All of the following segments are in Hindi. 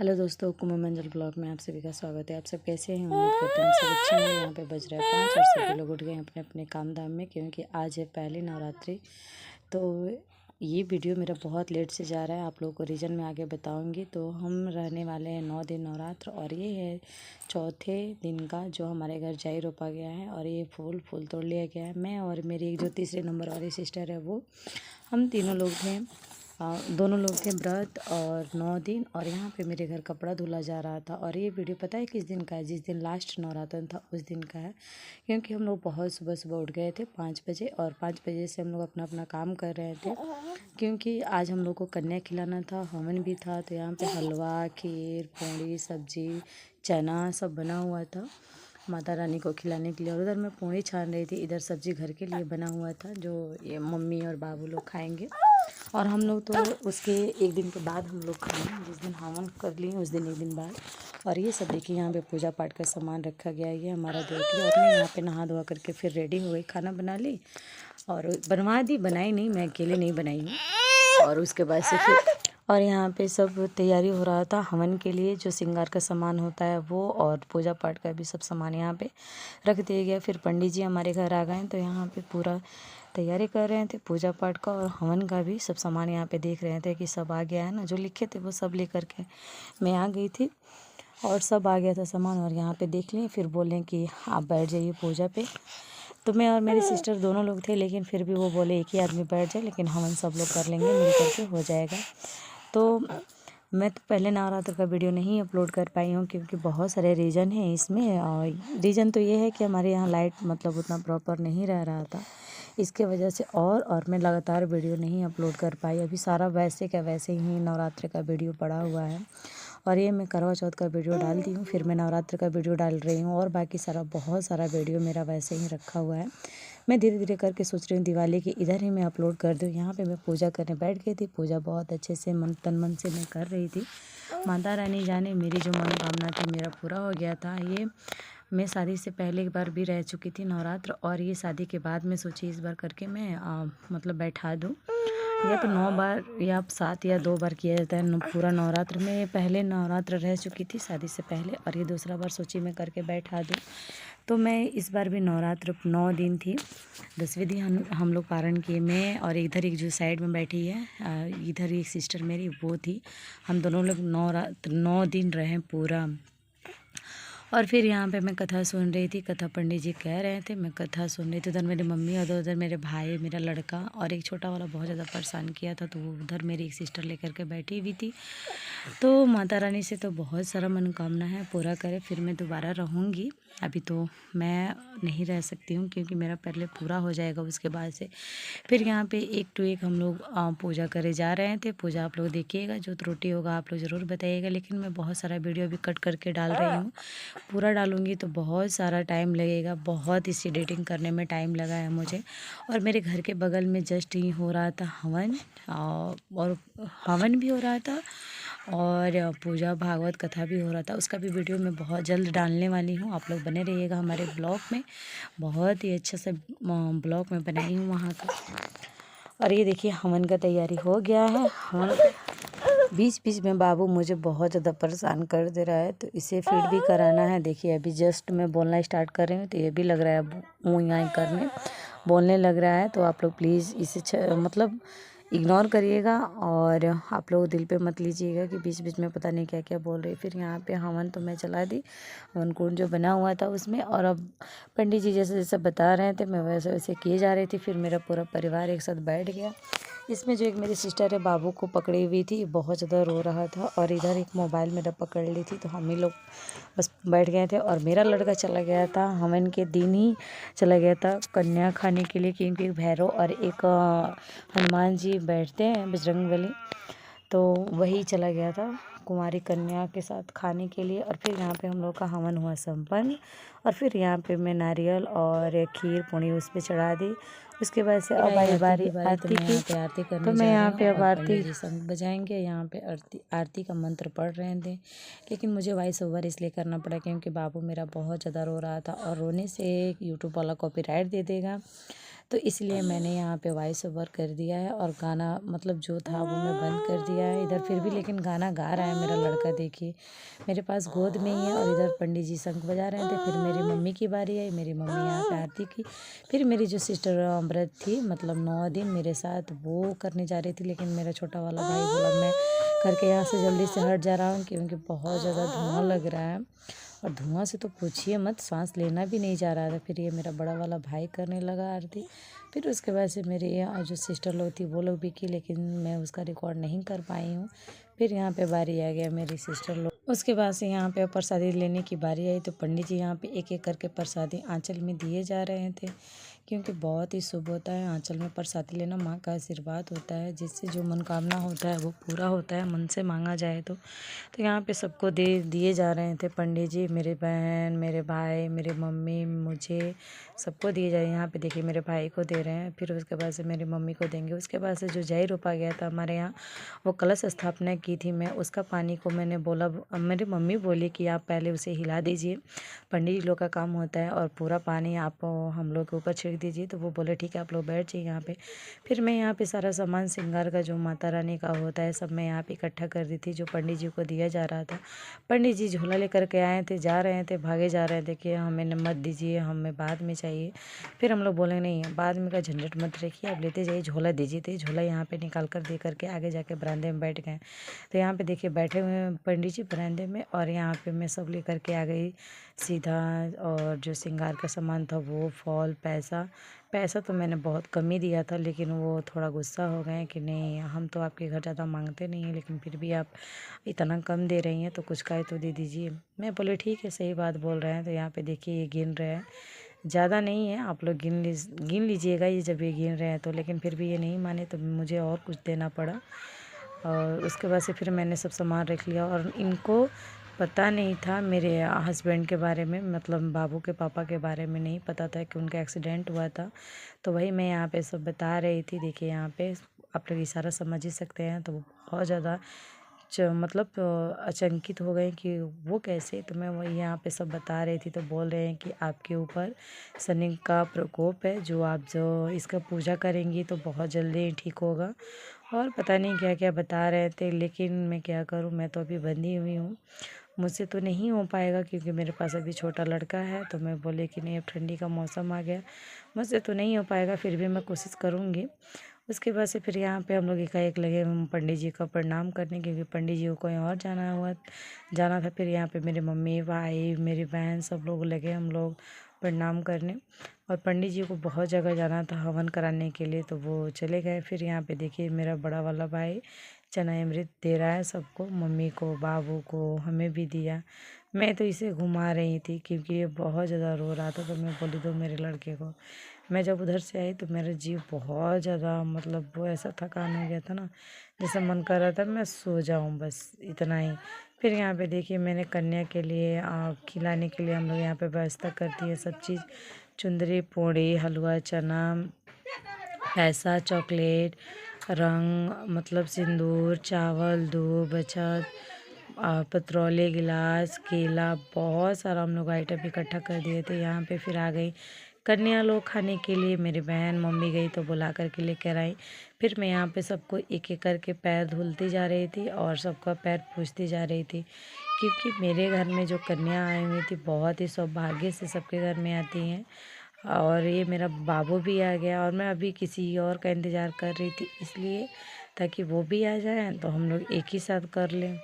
हेलो दोस्तों, कुमार मंजल ब्लॉग में आप सभी का स्वागत है। आप सब कैसे हैं? उम्मीद करते हैं हम सब अच्छे होंगे। यहाँ पे बज रहा है 5 और सभी लोग उठ गए हैं अपने अपने काम धाम में, क्योंकि आज है पहली नवरात्रि। तो ये वीडियो मेरा बहुत लेट से जा रहा है, आप लोगों को रीज़न में आगे बताऊंगी। तो हम रहने वाले हैं 9 दिन नवरात्र, और ये है चौथे दिन का जो हमारे घर जाई रोपा गया है, और ये फूल तोड़ लिया गया है। मैं और मेरी एक जो तीसरे नंबर वाली सिस्टर है वो, हम तीनों लोग थे। दोनों लोग थे व्रत और 9 दिन, और यहाँ पे मेरे घर कपड़ा धुला जा रहा था। और ये वीडियो पता है किस दिन का है? जिस दिन लास्ट नवरात्र था उस दिन का है, क्योंकि हम लोग बहुत सुबह सुबह उठ गए थे 5 बजे, और 5 बजे से हम लोग अपना अपना काम कर रहे थे, क्योंकि आज हम लोग को कन्या खिलाना था, हवन भी था। तो यहाँ पे हलवा, खीर, पूड़ी, सब्जी, चना सब बना हुआ था माता रानी को खिलाने के लिए। और उधर मैं पूड़ी छान रही थी, इधर सब्जी घर के लिए बना हुआ था जो ये मम्मी और बाबू लोग खाएंगे। और हम लोग तो उसके एक दिन के बाद हम लोग खाएंगे, जिस दिन हवन कर लिए उस दिन एक दिन बाद। और ये सब देखिए, यहाँ पे पूजा पाठ का सामान रखा गया है। ये हमारा देवती, और मैं यहाँ पे नहा धोआ करके फिर रेडी हो गई, खाना बना ली और बनवा दी। बनाई नहीं, मैं अकेले नहीं बनाई हूँ। और उसके बाद से फिर और यहाँ पे सब तैयारी हो रहा था हवन के लिए, जो श्रृंगार का सामान होता है वो, और पूजा पाठ का भी सब सामान यहाँ पे रख दिया गया। फिर पंडित जी हमारे घर आ गए, तो यहाँ पे पूरा तैयारी कर रहे थे पूजा पाठ का, और हवन का भी सब सामान यहाँ पे देख रहे थे कि सब आ गया है ना। जो लिखे थे वो सब लेकर के मैं आ गई थी, और सब आ गया था सामान। और यहाँ पे देख लें, फिर बोलें कि आप बैठ जाइए पूजा पे। तो मैं और मेरी सिस्टर दोनों लोग थे, लेकिन फिर भी वो बोले एक ही आदमी बैठ जाए, लेकिन हवन सब लोग कर लेंगे, मिल करके हो जाएगा। तो मैं तो पहले नवरात्र का वीडियो नहीं अपलोड कर पाई हूँ, क्योंकि बहुत सारे रीज़न हैं इसमें। और रीज़न तो ये है कि हमारे यहाँ लाइट मतलब उतना प्रॉपर नहीं रह रहा था, इसके वजह से। और मैं लगातार वीडियो नहीं अपलोड कर पाई। अभी सारा वैसे का वैसे ही नवरात्र का वीडियो पड़ा हुआ है, और ये मैं करवा चौथ का वीडियो डाल दी हूँ, फिर मैं नवरात्र का वीडियो डाल रही हूँ, और बाकी सारा बहुत सारा वीडियो मेरा वैसे ही रखा हुआ है। मैं धीरे धीरे करके सोच रही हूँ दिवाली की इधर ही मैं अपलोड कर दूँ। यहाँ पे मैं पूजा करने बैठ गई थी, पूजा बहुत अच्छे से तन मन से मैं कर रही थी। माता रानी जाने मेरी जो मनोकामना थी मेरा पूरा हो गया था। ये मैं शादी से पहले एक बार भी रह चुकी थी नवरात्र, और ये शादी के बाद मैं सोची इस बार करके मैं मतलब बैठा दूँ। या तो 9 बार या 7 या 2 बार किया जाता है पूरा नवरात्र में। पहले नवरात्र रह चुकी थी शादी से पहले, और ये दूसरा बार सोची मैं करके बैठा दूँ। तो मैं इस बार भी नवरात्र 9 दिन थी, 10वें दिन हम लोग पारण किए। मैं और इधर एक जो साइड में बैठी है, इधर एक सिस्टर मेरी वो थी। हम दोनों लोग नवरात्र 9 दिन रहे पूरा। और फिर यहाँ पे मैं कथा सुन रही थी, कथा पंडित जी कह रहे थे, मैं कथा सुन रही थी। उधर मेरी मम्मी और उधर मेरे भाई, मेरा लड़का और एक छोटा वाला बहुत ज़्यादा परेशान किया था, तो वो उधर मेरी एक सिस्टर लेकर के बैठी हुई थी। तो माता रानी से तो बहुत सारा मनोकामना है, पूरा करे फिर मैं दोबारा रहूँगी। अभी तो मैं नहीं रह सकती हूँ, क्योंकि मेरा पहले पूरा हो जाएगा, उसके बाद से फिर यहाँ पे एक टू एक हम लोग पूजा करे जा रहे थे। पूजा आप लोग देखिएगा, जो त्रुटि होगा आप लोग ज़रूर बताइएगा। लेकिन मैं बहुत सारा वीडियो अभी कट करके डाल रही हूँ, पूरा डालूँगी तो बहुत सारा टाइम लगेगा। बहुत इस एडिटिंग करने में टाइम लगा है मुझे। और मेरे घर के बगल में जस्ट ही हो रहा था हवन, और हवन भी हो रहा था, और पूजा भागवत कथा भी हो रहा था। उसका भी वीडियो मैं बहुत जल्द डालने वाली हूँ, आप लोग बने रहिएगा हमारे ब्लॉग में। बहुत ही अच्छा सा ब्लॉग मैं बनाई हूँ वहाँ का। और ये देखिए हवन का तैयारी हो गया है। हवन बीच बीच में बाबू मुझे बहुत ज़्यादा परेशान कर दे रहा है, तो इसे फीड भी कराना है। देखिए अभी जस्ट मैं बोलना स्टार्ट कर रही हूँ, तो ये भी लग रहा है ऊँ करने, बोलने लग रहा है। तो आप लोग प्लीज़ इसे मतलब इग्नोर करिएगा, और आप लोग दिल पे मत लीजिएगा कि बीच बीच में पता नहीं क्या क्या बोल रही। फिर यहाँ पे हवन तो मैं चला दी, हवन कुंड जो बना हुआ था उसमें। और अब पंडित जी जैसे जैसे बता रहे थे मैं वैसे वैसे किए जा रही थी। फिर मेरा पूरा परिवार एक साथ बैठ गया। इसमें जो एक मेरी सिस्टर है बाबू को पकड़ी हुई थी, बहुत ज़्यादा रो रहा था, और इधर एक मोबाइल मेरा पकड़ ली थी। तो हम ही लोग बस बैठ गए थे, और मेरा लड़का चला गया था हवन के दिन ही चला गया था कन्या खाने के लिए, क्योंकि एक भैरव और एक हनुमान जी बैठते हैं बजरंगबली, तो वही चला गया था कुमारी कन्या के साथ खाने के लिए। और फिर यहाँ पे हम लोग का हवन हुआ संपन्न, और फिर यहाँ पे मैं नारियल और खीर पूड़ी उस पर चढ़ा दी। उसके बाद से अब आई बारी आरती की, आरती करने तो मैं यहाँ पे अब आरती संग बजाएंगे। यहाँ पे आरती का मंत्र पढ़ रहे थे, लेकिन मुझे वॉइस ओवर इसलिए करना पड़ा क्योंकि बाबू मेरा बहुत ज़्यादा रो रहा था, और रोने से यूट्यूब वाला कॉपीराइट दे देगा। तो इसलिए मैंने यहाँ पे वॉइस ओवर कर दिया है और गाना मतलब जो था वो मैं बंद कर दिया है इधर। फिर भी लेकिन गाना गा रहा है मेरा लड़का, देखिए मेरे पास गोद में ही है। और इधर पंडित जी शंख बजा रहे थे। फिर मेरी मम्मी की बारी आई, मेरी मम्मी यहाँ पे आरती की। फिर मेरी जो सिस्टर व्रत थी मतलब 9 दिन मेरे साथ, वो करने जा रही थी, लेकिन मेरा छोटा वाला भाई बोला मैं करके यहाँ से जल्दी से हट जा रहा हूँ क्योंकि बहुत ज़्यादा धुआं लग रहा है। और धुआं से तो पूछिए मत, सांस लेना भी नहीं जा रहा था। फिर ये मेरा बड़ा वाला भाई करने लगा आरती। फिर उसके बाद से मेरी जो सिस्टर लोग थी वो लोग भी की, लेकिन मैं उसका रिकॉर्ड नहीं कर पाई हूँ। फिर यहाँ पे बारी आ गया मेरी सिस्टर लोग। उसके बाद से यहाँ पे प्रसादी लेने की बारी आई तो पंडित जी यहाँ पे एक एक करके प्रसादी आंचल में दिए जा रहे थे, क्योंकि बहुत ही शुभ होता है आंचल में प्रसादी लेना। माँ का आशीर्वाद होता है, जिससे जो मनोकामना होता है वो पूरा होता है, मन से मांगा जाए तो यहाँ पे सबको दिए जा रहे थे पंडित जी। मेरे बहन, मेरे भाई, मेरे मम्मी, मुझे सबको दिए जा रहे हैं। यहाँ पे देखिए मेरे भाई को दे रहे हैं, फिर उसके बाद से मेरी मम्मी को देंगे। उसके बाद से जो जय रोपा गया था हमारे यहाँ, वो कलश स्थापना की थी मैं, उसका पानी को मैंने बोला, मेरी मम्मी बोली कि आप पहले उसे हिला दीजिए, पंडित जी लोग का काम होता है, और पूरा पानी आप हम लोग के ऊपर छिड़क दीजिए। तो वो बोले ठीक है आप लोग बैठ जाइए यहाँ पे। फिर मैं यहाँ पे सारा सामान श्रृंगार का जो माता रानी का होता है सब मैं यहाँ पे इकट्ठा कर दी थी, जो पंडित जी को दिया जा रहा था। पंडित जी झोला लेकर के आए थे, जा रहे थे, भागे जा रहे थे कि हमें मत दीजिए, हमें बाद में चाहिए। फिर हम लोग बोले नहीं बाद में का झंझट मत रखिए, आप लेते जाइए, झोला दीजिए। तो झोला यहाँ पे निकाल कर दे करके आगे जाके बरामदे में बैठ गए। तो यहाँ पे देखिए बैठे हुए हैं पंडित जी बरामदे में, और यहाँ पे मैं सब लेकर के आ गई सीधा। और जो श्रृंगार का सामान था वो फॉल, पैसा तो मैंने बहुत कम ही दिया था, लेकिन वो थोड़ा गुस्सा हो गए कि नहीं हम तो आपके घर ज़्यादा मांगते नहीं हैं, लेकिन फिर भी आप इतना कम दे रही हैं तो कुछ का तो दे दीजिए। मैं बोले ठीक है सही बात बोल रहे हैं। तो यहाँ पे देखिए ये गिन रहे हैं, ज़्यादा नहीं है, आप लोग गिन लीजिएगा ये जब ये गिन रहे हैं तो। लेकिन फिर भी ये नहीं माने तो मुझे और कुछ देना पड़ा। और उसके बाद से फिर मैंने सब सामान रख लिया। और इनको पता नहीं था मेरे हस्बैंड के बारे में, मतलब बाबू के पापा के बारे में नहीं पता था कि उनका एक्सीडेंट हुआ था। तो वही मैं यहाँ पे सब बता रही थी। देखिए यहाँ पे आप लोग इशारा समझ ही सकते हैं। तो बहुत ज़्यादा मतलब अचंकित हो गए कि वो कैसे। तो मैं वही यहाँ पे सब बता रही थी। तो बोल रहे हैं कि आपके ऊपर शनि का प्रकोप है, जो आप जो इसका पूजा करेंगी तो बहुत जल्दी ठीक होगा। और पता नहीं क्या क्या बता रहे थे, लेकिन मैं क्या करूँ, मैं तो अभी बंधी हुई हूँ, मुझसे तो नहीं हो पाएगा क्योंकि मेरे पास अभी छोटा लड़का है। तो मैं बोले कि नहीं अब ठंडी का मौसम आ गया, मुझसे तो नहीं हो पाएगा, फिर भी मैं कोशिश करूँगी। उसके बाद से फिर यहाँ पे हम लोग एकाएक लगे पंडित जी का प्रणाम करने, क्योंकि पंडित जी को कहीं और जाना था। फिर यहाँ पे मेरे मम्मी, भाई, मेरी बहन सब लोग लगे हम लोग प्रणाम करने। और पंडित जी को बहुत जगह जाना था हवन कराने के लिए, तो वो चले गए। फिर यहाँ पे देखिए मेरा बड़ा वाला भाई चना अमृत दे रहा है सबको, मम्मी को, बाबू को, हमें भी दिया। मैं तो इसे घुमा रही थी क्योंकि ये बहुत ज़्यादा रो रहा था। तो मैं बोली दो मेरे लड़के को। मैं जब उधर से आई तो मेरा जीव बहुत ज़्यादा मतलब वो ऐसा थकान हो गया था ना, जैसे मन कर रहा था मैं सो जाऊं, बस इतना ही। फिर यहाँ पे देखिए मैंने कन्या के लिए खिलाने के लिए हम लोग यहाँ पे व्यवस्था कर दी है सब चीज़, चुंदरी, पूड़ी, हलवा, चना, पैसा, चॉकलेट, रंग मतलब सिंदूर, चावल, दूध, बचत, पतरोले, गिलास, केला, बहुत सारा हम लोग आइटम इकट्ठा कर दिए थे। यहाँ पे फिर आ गई कन्या लोग खाने के लिए, मेरी बहन मम्मी गई तो बुला कर के लेकर आई। फिर मैं यहाँ पे सबको एक एक करके पैर धुलती जा रही थी और सबका पैर पूछती जा रही थी, क्योंकि मेरे घर में जो कन्या आई हुई थी बहुत ही सौभाग्य से सबके घर में आती हैं। और ये मेरा बाबू भी आ गया और मैं अभी किसी और का इंतज़ार कर रही थी, इसलिए ताकि वो भी आ जाए तो हम लोग एक ही साथ कर लें।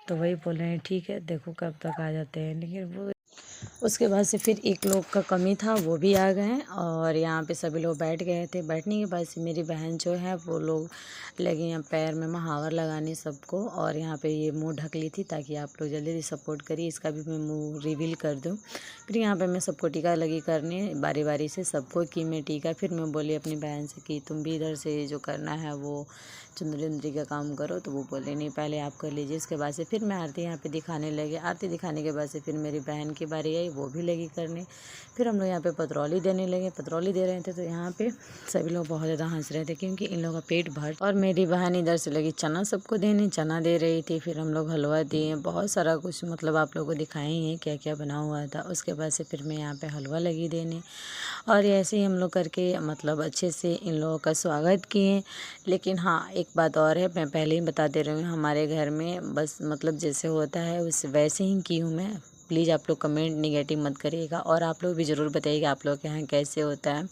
तो वही बोल रहे हैं ठीक है देखो कब तक आ जाते हैं। लेकिन वो उसके बाद से फिर एक लोग का कमी था, वो भी आ गए और यहाँ पे सभी लोग बैठ गए थे। बैठने के बाद से मेरी बहन जो है वो लोग लगी यहाँ पैर में महावर लगाने सबको, और यहाँ पे ये मुंह ढक ली थी ताकि आप लोग जल्दी जल्दी सपोर्ट करिए, इसका भी मैं मुंह रिवील कर दूँ। फिर यहाँ पे मैं सबको टीका लगी करने बारी बारी से सबको की मैं टीका। फिर मैं बोली अपनी बहन से कि तुम भी इधर से जो करना है वो चुंदरी उंदरी का काम करो। तो वो बोले नहीं पहले आप कर लीजिए। उसके बाद से फिर मैं आरती यहाँ पे दिखाने लगी। आरती दिखाने के बाद से फिर मेरी बहन की बारी आई, वो भी लगी करने। फिर हम लोग यहाँ पे पतरौली देने लगे, पतरौली दे रहे थे। तो यहाँ पे सभी लोग बहुत ज़्यादा हंस रहे थे क्योंकि इन लोगों का पेट भर। और मेरी बहन इधर से लगी चना सबको देने, चना दे रही थी। फिर हम लोग हलवा दिए, बहुत सारा कुछ मतलब आप लोगों को दिखाए हैं क्या क्या बना हुआ था। उसके बाद से फिर मैं यहाँ पे हलवा लगी देने, और ऐसे ही हम लोग करके मतलब अच्छे से इन लोगों का स्वागत किए। लेकिन हाँ, एक बात और है, मैं पहले ही बता दे रही हूँ, हमारे घर में बस मतलब जैसे होता है उस वैसे ही की हूँ मैं। प्लीज़ आप लोग कमेंट निगेटिव मत करिएगा, और आप लोग भी ज़रूर बताइएगा आप लोग के यहाँ कैसे होता है।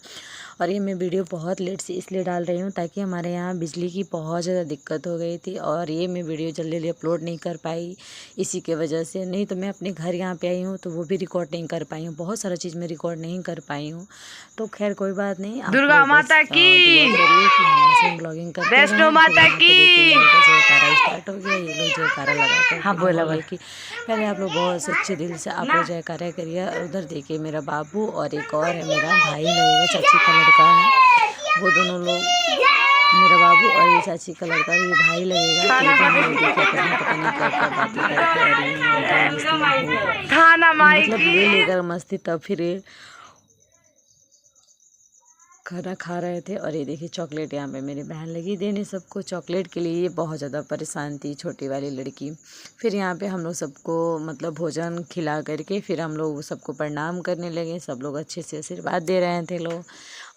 और ये मैं वीडियो बहुत लेट से इसलिए डाल रही हूँ ताकि हमारे यहाँ बिजली की बहुत ज़्यादा दिक्कत हो गई थी, और ये मैं वीडियो जल्दी जल्दी अपलोड नहीं कर पाई इसी के वजह से। नहीं तो मैं अपने घर यहाँ पे आई हूँ तो वो भी रिकॉर्ड नहीं कर पाई हूँ, बहुत सारा चीज़ मैं रिकॉर्ड नहीं कर पाई हूँ। तो खैर कोई बात नहीं, दुर्गा माता की, ब्लॉगिंग करते वैष्णो माता की। जयकारा स्टार्ट हो गया, ये लोग जयकारा लगाकर हाँ, बोला बोला। कि पहले आप लोग बहुत सच्चे दिल से आप लोग जयकारा करिए। और उधर देखिए मेरा बाबू और एक और है मेरा भाई लगेगा, चाची का लड़का है, वो दोनों लोग, मेरा बाबू और ये चाची का लड़का, ये भाई लगेगा। तो दोनों लोग देखिए पता नहीं क्या क्या बातें करते और मतलब ये लेकर मस्ती, तब फिर खाना खा रहे थे। और ये देखिए चॉकलेट यहाँ पे मेरी बहन लगी देने सबको चॉकलेट के लिए, ये बहुत ज़्यादा परेशान थी छोटी वाली लड़की। फिर यहाँ पे हम लोग सबको मतलब भोजन खिला करके फिर हम लोग सबको प्रणाम करने लगे, सब लोग अच्छे से आशीर्वाद दे रहे थे लोग,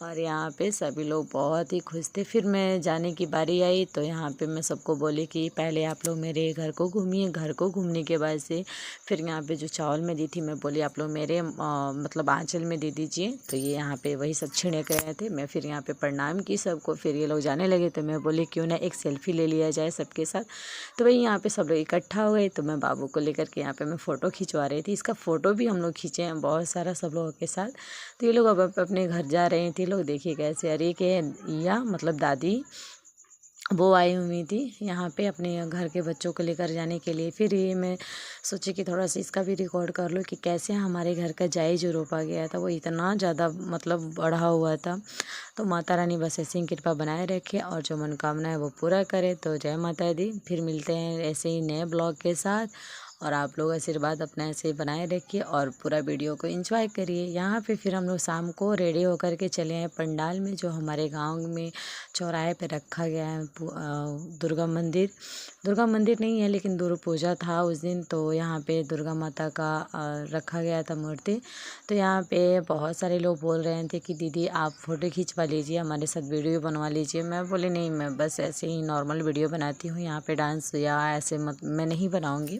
और यहाँ पे सभी लोग बहुत ही खुश थे। फिर मैं जाने की बारी आई तो यहाँ पे मैं सबको बोली कि पहले आप लोग मेरे घर को घूमिए, घर को घूमने के बाद से फिर यहाँ पे जो चावल में दी थी मैं बोली आप लोग मेरे मतलब आंचल में दे दीजिए। तो ये यहाँ पे वही सब छिड़क रहे थे, मैं फिर यहाँ पे प्रणाम की सबको। फिर ये लोग जाने लगे तो मैं बोली क्यों ना एक सेल्फी ले लिया जाए सबके साथ। तो वही यहाँ पे सब लोग इकट्ठा हो गए, तो मैं बाबू को लेकर के यहाँ पे मैं फ़ोटो खिंचवा रही थी। इसका फ़ोटो भी हम लोग खींचे हैं बहुत सारा सब लोगों के साथ। तो ये लोग अब अपने घर जा रहे थे, लोग देखिए कैसे, अरे के या मतलब दादी वो आई हुई थी यहाँ पे अपने घर के बच्चों को लेकर जाने के लिए। फिर ये मैं सोची कि थोड़ा सा इसका भी रिकॉर्ड कर लो कि कैसे हमारे घर का जाई जो रोपा गया था वो इतना ज़्यादा मतलब बढ़ा हुआ था। तो माता रानी बस ऐसे ही कृपा बनाए रखे और जो मनोकामना है वो पूरा करे। तो जय माता दी, फिर मिलते हैं ऐसे ही नए ब्लॉग के साथ, और आप लोग आशीर्वाद अपना ऐसे ही बनाए रखिए और पूरा वीडियो को एंजॉय करिए। यहाँ पे फिर हम लोग शाम को रेडी होकर के चले आए पंडाल में, जो हमारे गांव में चौराहे पे रखा गया है दुर्गा मंदिर। दुर्गा मंदिर नहीं है लेकिन दुर्गा पूजा था उस दिन, तो यहाँ पे दुर्गा माता का रखा गया था मूर्ति। तो यहाँ पे बहुत सारे लोग बोल रहे थे कि दीदी आप फ़ोटो खिंचवा लीजिए, हमारे साथ वीडियो बनवा लीजिए। मैं बोले नहीं, मैं बस ऐसे ही नॉर्मल वीडियो बनाती हूँ, यहाँ पे डांस या ऐसे मैं नहीं बनाऊँगी।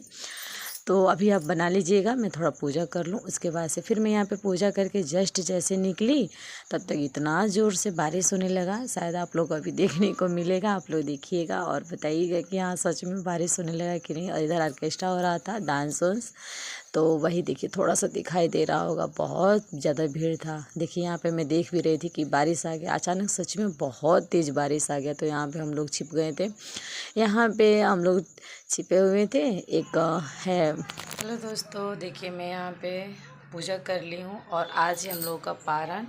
तो अभी आप बना लीजिएगा, मैं थोड़ा पूजा कर लूँ। उसके बाद से फिर मैं यहाँ पे पूजा करके जस्ट जैसे निकली तब तक इतना ज़ोर से बारिश होने लगा। शायद आप लोग को अभी देखने को मिलेगा, आप लोग देखिएगा और बताइएगा कि हाँ सच में बारिश होने लगा कि नहीं। और इधर ऑर्केस्ट्रा हो रहा था, डांस वांस, तो वही देखिए थोड़ा सा दिखाई दे रहा होगा, बहुत ज़्यादा भीड़ था। देखिए यहाँ पे मैं देख भी रही थी कि बारिश आ गया अचानक, सच में बहुत तेज़ बारिश आ गया। तो यहाँ पे हम लोग छिप गए थे, यहाँ पे हम लोग छिपे हुए थे। एक है, हेलो दोस्तों, देखिए मैं यहाँ पे पूजा कर ली हूँ और आज ही हम लोगों का पारण,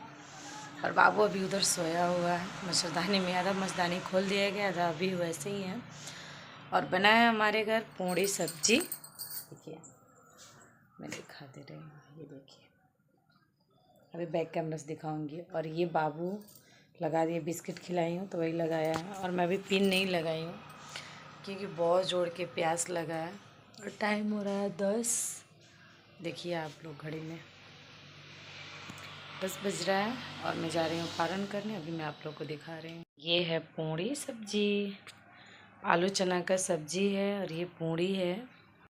और बाबू अभी उधर सोया हुआ है मच्छरदानी में, आधा मच्छरदानी खोल दिया गया, आधा अभी वैसे ही है। और बना है हमारे घर पूड़ी सब्जी, देखिए मैं दिखा दे रही हूँ, ये देखिए अभी बैक कैमरा से दिखाऊंगी। और ये बाबू लगा दिए, बिस्किट खिलाई हूँ तो वही लगाया है, और मैं अभी पिन नहीं लगाई हूँ क्योंकि बहुत जोड़ के प्यास लगा है। और टाइम हो रहा है 10, देखिए आप लोग घड़ी में 10 बज रहा है, और मैं जा रही हूँ पारण करने। अभी मैं आप लोग को दिखा रही हूँ, ये है पूड़ी सब्जी, आलू चना का सब्जी है, और ये पूड़ी है।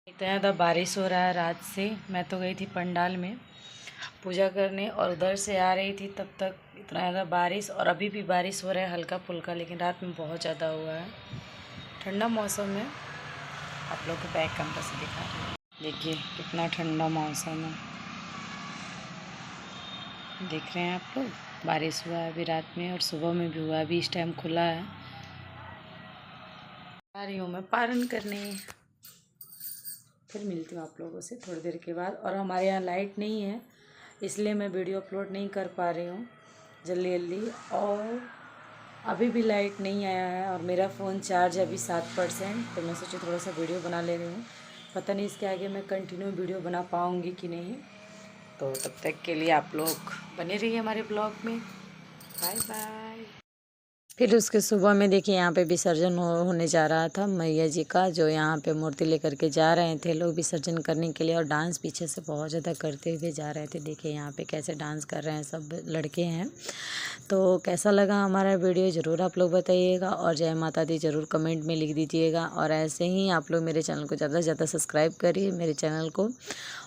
इतना ज़्यादा बारिश हो रहा है रात से, मैं तो गई थी पंडाल में पूजा करने और उधर से आ रही थी तब तक इतना ज़्यादा बारिश, और अभी भी बारिश हो रहा है हल्का फुल्का, लेकिन रात में बहुत ज़्यादा हुआ है। ठंडा मौसम है, आप लोग को बैक कैमरा से दिखा रही हूँ, देखिए कितना ठंडा मौसम है, देख रहे हैं आप लोग। बारिश हुआ है अभी रात में और सुबह में भी हुआ, अभी इस टाइम खुला है। आ रही हूँ मैं पारण करने, फिर मिलती हूँ आप लोगों से थोड़ी देर के बाद। और हमारे यहाँ लाइट नहीं है इसलिए मैं वीडियो अपलोड नहीं कर पा रही हूँ जल्दी जल्दी, और अभी भी लाइट नहीं आया है, और मेरा फ़ोन चार्ज है अभी 7%। तो मैं सोची थोड़ा सा वीडियो बना ले रही हूँ, पता नहीं इसके आगे मैं कंटिन्यू वीडियो बना पाऊँगी कि नहीं। तो तब तक के लिए आप लोग बने रहिए हमारे ब्लॉग में, बाय बाय। फिर उसके सुबह में देखिए यहाँ पे विसर्जन होने जा रहा था मैया जी का, जो यहाँ पे मूर्ति लेकर के जा रहे थे लोग विसर्जन करने के लिए, और डांस पीछे से बहुत ज़्यादा करते हुए जा रहे थे। देखिए यहाँ पे कैसे डांस कर रहे हैं, सब लड़के हैं। तो कैसा लगा हमारा वीडियो ज़रूर आप लोग बताइएगा, और जय माता दी ज़रूर कमेंट में लिख दीजिएगा। और ऐसे ही आप लोग मेरे चैनल को ज़्यादा से ज़्यादा सब्सक्राइब करिए मेरे चैनल को,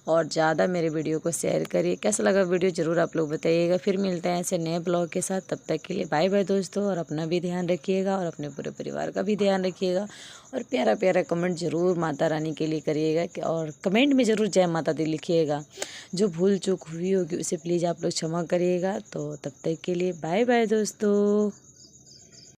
और ज़्यादा मेरे वीडियो को शेयर करिए। कैसा लगा वीडियो ज़रूर आप लोग बताइएगा। फिर मिलते हैं ऐसे नए ब्लॉग के साथ, तब तक के लिए बाय बाय दोस्तों। और अपना भी ध्यान रखिएगा और अपने पूरे परिवार का भी ध्यान रखिएगा, और प्यारा प्यारा कमेंट ज़रूर माता रानी के लिए करिएगा, और कमेंट में ज़रूर जय माता दी लिखिएगा। जो भूल चूक हुई होगी उसे प्लीज़ आप लोग क्षमा करिएगा। तो तब तक के लिए बाय बाय दोस्तों।